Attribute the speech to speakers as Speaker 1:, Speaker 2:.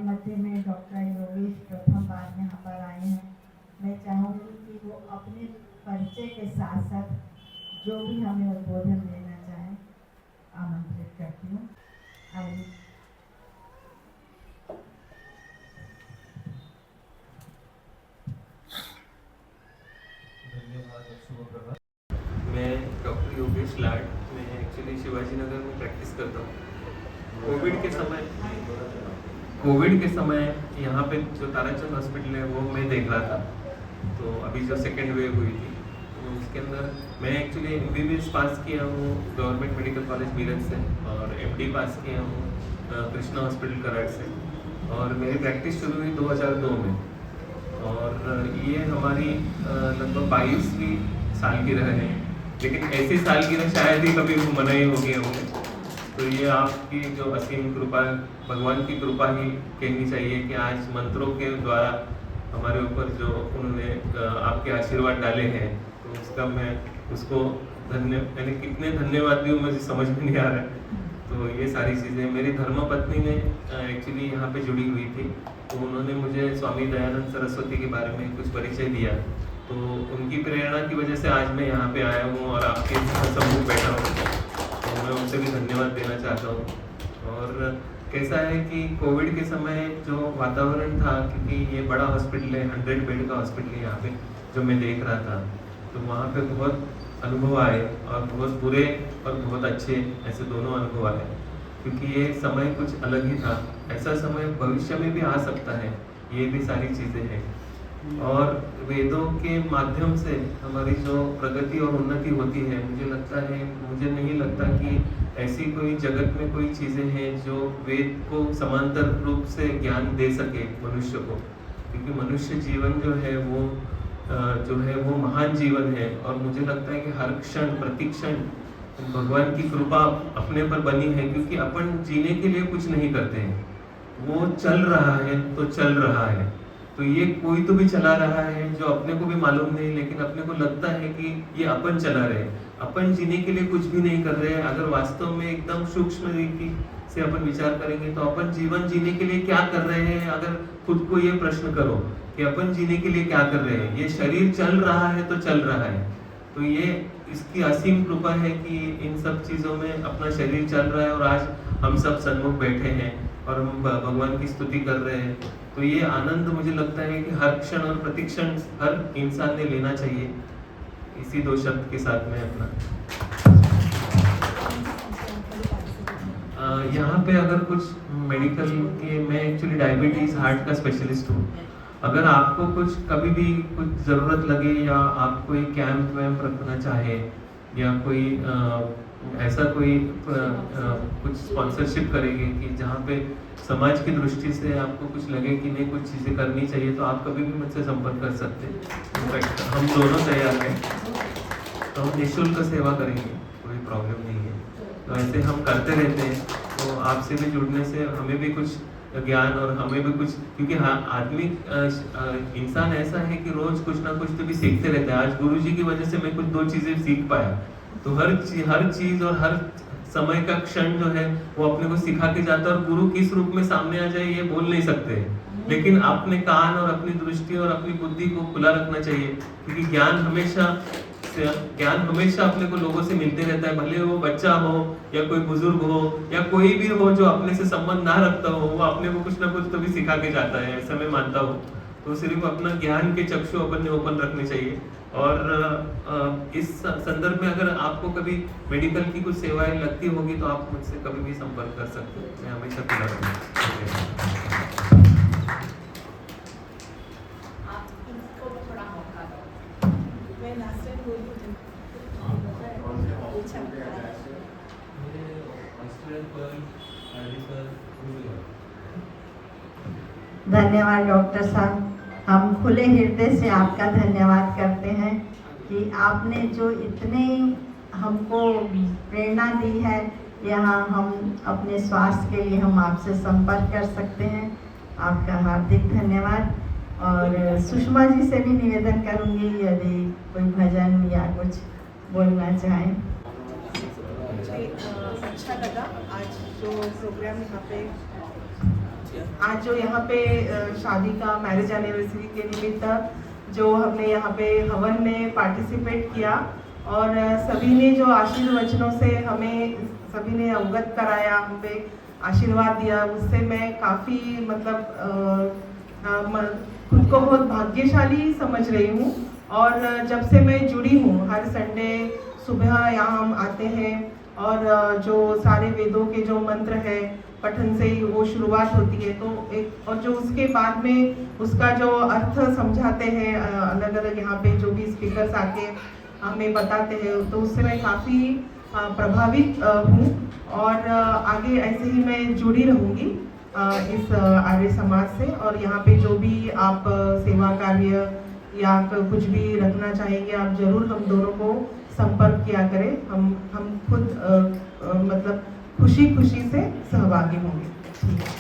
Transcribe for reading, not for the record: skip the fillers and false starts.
Speaker 1: मध्य में डॉक्टर योगेश प्रथम बार यहाँ पर आए हैं। मैं चाहूँगी कि वो अपने परिचय के साथ साथ जो भी हमें उद्बोधन देना चाहें, आमंत्रित करती हूँ। आइए।
Speaker 2: धन्यवाद। शुभ प्रभात। मैं डॉक्टर योगेश लाड, मैं एक्चुअली शिवाजी नगर में प्रैक्टिस करता हूँ। कोविड के समय यहाँ पे जो ताराचंद हॉस्पिटल है वो मैं देख रहा था। तो अभी जो सेकेंड वेव हुई थी तो उसके अंदर मैं एक्चुअली MBBS पास किया हूँ गवर्नमेंट मेडिकल कॉलेज मीरठ से, और MD पास किया हूँ कृष्णा हॉस्पिटल कराड़ से, और मेरी प्रैक्टिस शुरू हुई 2002 में, और ये हमारी लगभग 22वीं सालगिरह है। लेकिन ऐसी सालगिरह शायद ही कभी मनाई होगी हमने। तो ये आपकी जो असीम कृपा, भगवान की कृपा ही कहनी चाहिए कि आज मंत्रों के द्वारा हमारे ऊपर जो उन्होंने आपके आशीर्वाद डाले हैं, तो उसका मैं उसको यानी कितने धन्यवाद दूँ मुझे समझ में नहीं आ रहा है। तो ये सारी चीज़ें मेरी धर्मपत्नी ने एक्चुअली यहाँ पे जुड़ी हुई थी, तो उन्होंने मुझे स्वामी दयानंद सरस्वती के बारे में कुछ परिचय दिया। तो उनकी प्रेरणा की वजह से आज मैं यहाँ पे आया हूँ और आपके सम्मुख बैठा हूँ। तो मैं उनसे भी धन्यवाद देना चाहता हूँ। और कैसा है कि कोविड के समय जो वातावरण था, क्योंकि ये बड़ा हॉस्पिटल है, 100 बेड का हॉस्पिटल है यहाँ पे जो मैं देख रहा था, तो वहाँ पे बहुत अनुभव आए, और बहुत बुरे और बहुत अच्छे ऐसे दोनों अनुभव आए, क्योंकि ये समय कुछ अलग ही था। ऐसा समय भविष्य में भी आ सकता है, ये भी सारी चीज़ें हैं। और वेदों के माध्यम से हमारी जो प्रगति और उन्नति होती है, मुझे नहीं लगता कि ऐसी कोई जगत में कोई चीज़ें हैं जो वेद को समांतर रूप से ज्ञान दे सके मनुष्य को, क्योंकि मनुष्य जीवन जो है वो महान जीवन है। और मुझे लगता है कि हर क्षण प्रतिक्षण भगवान की कृपा अपने पर बनी है, क्योंकि अपन जीने के लिए कुछ नहीं करते हैं, वो चल रहा है तो चल रहा है। तो ये कोई तो भी चला रहा है जो अपने को भी मालूम नहीं, लेकिन अपने को लगता है कि ये अपन चला रहे हैं। अपन जीने के लिए कुछ भी नहीं कर रहे हैं। अगर वास्तव में एकदम सूक्ष्म रीति से अपन विचार करेंगे तो अपन जीवन जीने के लिए क्या कर रहे हैं, अगर खुद को ये प्रश्न करो कि अपन जीने के लिए क्या कर रहे हैं। ये शरीर चल रहा है तो चल रहा है, तो ये इसकी असीम कृपा है कि इन सब चीज़ों में अपना शरीर चल रहा है, और आज हम सब सन्मुख बैठे हैं और हम भगवान की स्तुति कर रहे हैं। तो ये आनंद मुझे लगता है कि हर क्षण और प्रतिक्षण हर इंसान ने लेना चाहिए। इसी 2 शब्द के साथ में अपना यहाँ पे अगर कुछ मेडिकल के, मैं एक्चुअली डायबिटीज़ हार्ट का स्पेशलिस्ट हूँ। अगर आपको कुछ कभी भी कुछ ज़रूरत लगे, या आप कोई कैंप वैम्प रखना चाहे, या कोई ऐसा कोई कुछ स्पॉन्सरशिप करेंगे कि जहाँ पे समाज की दृष्टि से आपको कुछ लगे कि नहीं कुछ चीज़ें करनी चाहिए, तो आप कभी भी मुझसे संपर्क कर सकते हैं। इनफैक्ट हम दोनों तैयार हैं, तो हम निःशुल्क सेवा करेंगे, कोई प्रॉब्लम नहीं है। तो ऐसे हम करते रहते हैं, तो आपसे भी जुड़ने से हमें भी कुछ ज्ञान और हमें भी कुछ, क्योंकि हाँ आदमी इंसान ऐसा है कि रोज कुछ ना कुछ तो भी सीखते रहता है। आज गुरुजी की वजह से मैं कुछ 2 चीज़ें सीख पाया। तो हर चीज़ और हर समय का क्षण जो है वो अपने को सिखा के जाता है, और गुरु किस रूप में सामने आ जाए ये बोल नहीं सकते, लेकिन अपने कान और अपनी दृष्टि और अपनी बुद्धि को खुला रखना चाहिए, क्योंकि ज्ञान हमेशा अपने को लोगों से मिलते रहता है। भले वो बच्चा हो या कोई बुजुर्ग हो या कोई भी हो जो अपने से संबंध ना रखता हो, वो अपने को कुछ ना कुछ तो भी सिखा के जाता है, ऐसा मैं मानता हूँ। तो सिर्फ अपना ज्ञान के चक्षु अपन ने ओपन रखने चाहिए। और इस संदर्भ में अगर आपको कभी मेडिकल की कुछ सेवाएं लगती होगी तो आप मुझसे कभी भी संपर्क कर सकते हो, मैं हमेशा खुला रहूँगा।
Speaker 1: धन्यवाद डॉक्टर साहब, हम खुले हृदय से आपका धन्यवाद करते हैं कि आपने जो इतने हमको प्रेरणा दी है। यहाँ हम अपने स्वास्थ्य के लिए हम आपसे संपर्क कर सकते हैं। आपका हार्दिक धन्यवाद। और सुषमा जी से भी निवेदन करूँगी यदि कोई भजन या कुछ बोलना चाहें।
Speaker 3: मुझे अच्छा लगा आज जो प्रोग्राम यहाँ पे आज जो यहाँ पे शादी का मैरिज एनिवर्सरी के निमित्त जो हमने यहाँ पे हवन में पार्टिसिपेट किया और सभी ने जो आशीर्वचनों से हमें सभी ने अवगत कराया, हम पे आशीर्वाद दिया, उससे मैं काफ़ी मतलब खुद को बहुत भाग्यशाली समझ रही हूँ। और जब से मैं जुड़ी हूँ, हर संडे सुबह यहाँ हम आते हैं और जो सारे वेदों के जो मंत्र है पठन से ही वो शुरुआत होती है, तो एक और जो उसके बाद में उसका जो अर्थ समझाते हैं अलग अलग यहाँ पे जो भी स्पीकर्स आके हमें बताते हैं, तो उससे मैं काफ़ी प्रभावित हूँ और आगे ऐसे ही मैं जुड़ी रहूँगी इस आर्य समाज से। और यहाँ पे जो भी आप सेवा कार्य या कुछ भी रखना चाहेंगे, आप जरूर हम दोनों को संपर्क किया करें। हम खुद मतलब खुशी खुशी से सहभागी होंगे। ठीक है।